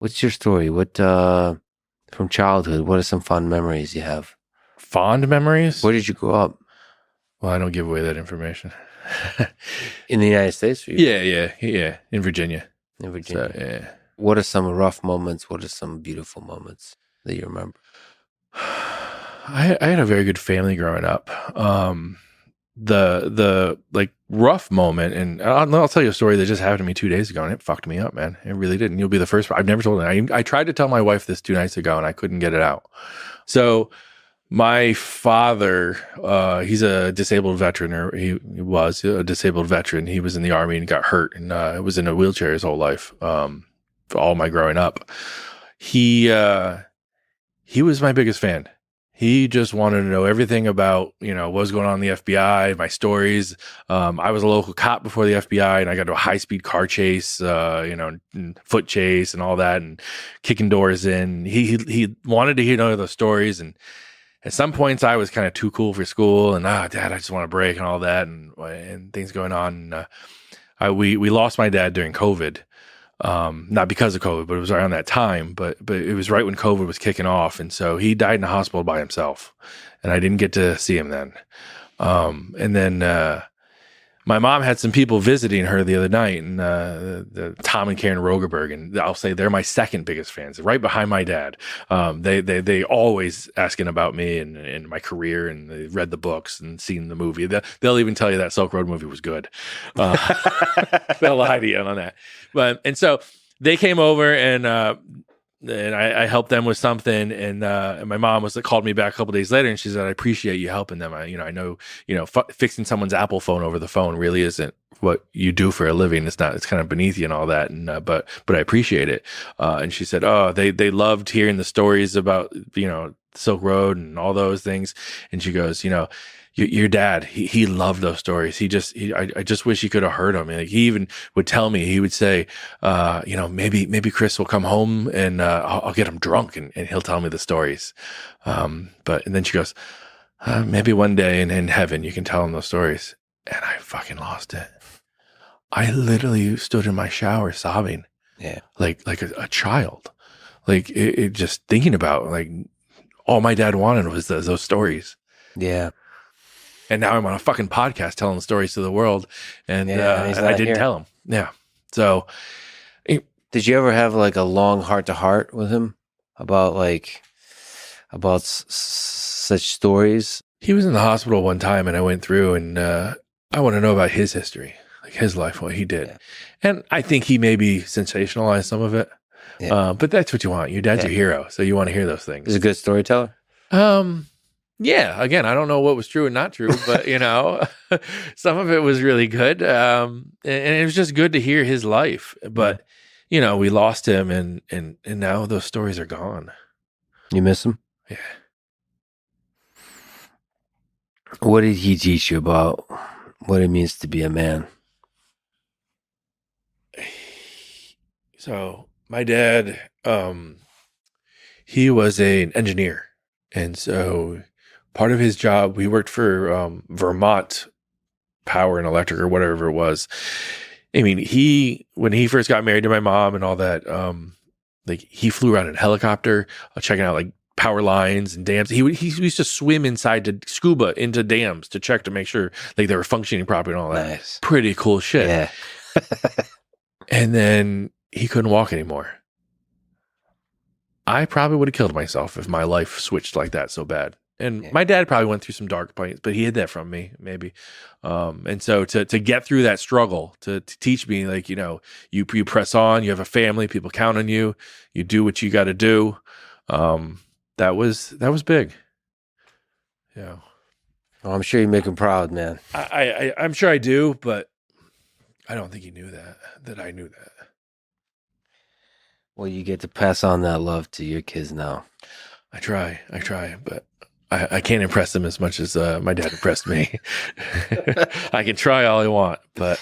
What's your story? What from childhood? What are some fond memories you have? Fond memories? Where did you grow up? Well, I don't give away that information. In the United States? Yeah. In Virginia. In Virginia. So, yeah. What are some rough moments? What are some beautiful moments that you remember? I had a very good family growing up. The like rough moment, and I'll tell you a story that just happened to me 2 days ago, and it fucked me up, man. It really did. And you'll be the first. I've never told it. I tried to tell my wife this 2 nights ago, and I couldn't get it out. So my father, he's a disabled veteran, or he was a disabled veteran. He was in the Army and got hurt, and was in a wheelchair his whole life. For all my growing up, he was my biggest fan. He just wanted to know everything about, what was going on in the FBI, my stories. I was a local cop before the FBI, and I got to a high-speed car chase, and foot chase and all that, and kicking doors in. He wanted to know those stories, and at some points I was kind of too cool for school, and Dad, I just want a break and all that, and things going on. And, we lost my dad during COVID. Not because of COVID, but it was around that time. But it was right when COVID was kicking off, and so he died in the hospital by himself, and I didn't get to see him then. And then my mom had some people visiting her the other night, and the Tom and Karen Rogerberg, and I'll say they're my second biggest fans, right behind my dad. They always asking about me and my career, and they read the books and seen the movie. They'll even tell you that Silk Road movie was good. They'll lie to you on that. And so they came over, and I helped them with something, and my mom called me back a couple days later, and she said, "I appreciate you helping them. I know fixing someone's Apple phone over the phone really isn't what you do for a living. It's not. It's kind of beneath you and all that. And but I appreciate it." And she said, "Oh, they loved hearing the stories about Silk Road and all those things." And she goes, your dad, he loved those stories. I just wish he could have heard them. Like, he even would tell me, he would say, maybe Chris will come home, and I'll get him drunk, and he'll tell me the stories. And then she goes, maybe one day in heaven you can tell him those stories. And I fucking lost it. I literally stood in my shower sobbing. Yeah. Like a child. Like it just thinking about, like, all my dad wanted was those stories. Yeah. And now I'm on a fucking podcast telling stories to the world, and I didn't tell him. Yeah. So, did you ever have like a long heart-to-heart with him about such stories? He was in the hospital one time, and I went through, and I want to know about his history, like his life, what he did. Yeah. And I think he maybe sensationalized some of it. Yeah. But that's what you want. Your dad's your hero, so you want to hear those things. He's a good storyteller. Yeah, again, I don't know what was true and not true, but some of it was really good. And it was just good to hear his life. But we lost him, and now those stories are gone. You miss him? Yeah. What did he teach you about what it means to be a man? So my dad, he was an engineer, and so part of his job, we worked for Vermont Power and Electric, or whatever it was. I mean, when he first got married to my mom and all that, he flew around in a helicopter, checking out like power lines and dams. He used to swim inside to scuba into dams to check to make sure like they were functioning properly and all that. Nice. Pretty cool shit. Yeah. And then he couldn't walk anymore. I probably would have killed myself if my life switched like that so bad. And my dad probably went through some dark points, but he hid that from me, maybe. And so to get through that struggle, to teach me, like, you press on, you have a family, people count on you, you do what you got to do. That was big. Yeah. Oh, I'm sure you make him proud, man. I'm sure I do, but I don't think he knew that I knew that. Well, you get to pass on that love to your kids now. I try, but I can't impress them as much as my dad impressed me. I can try all I want, but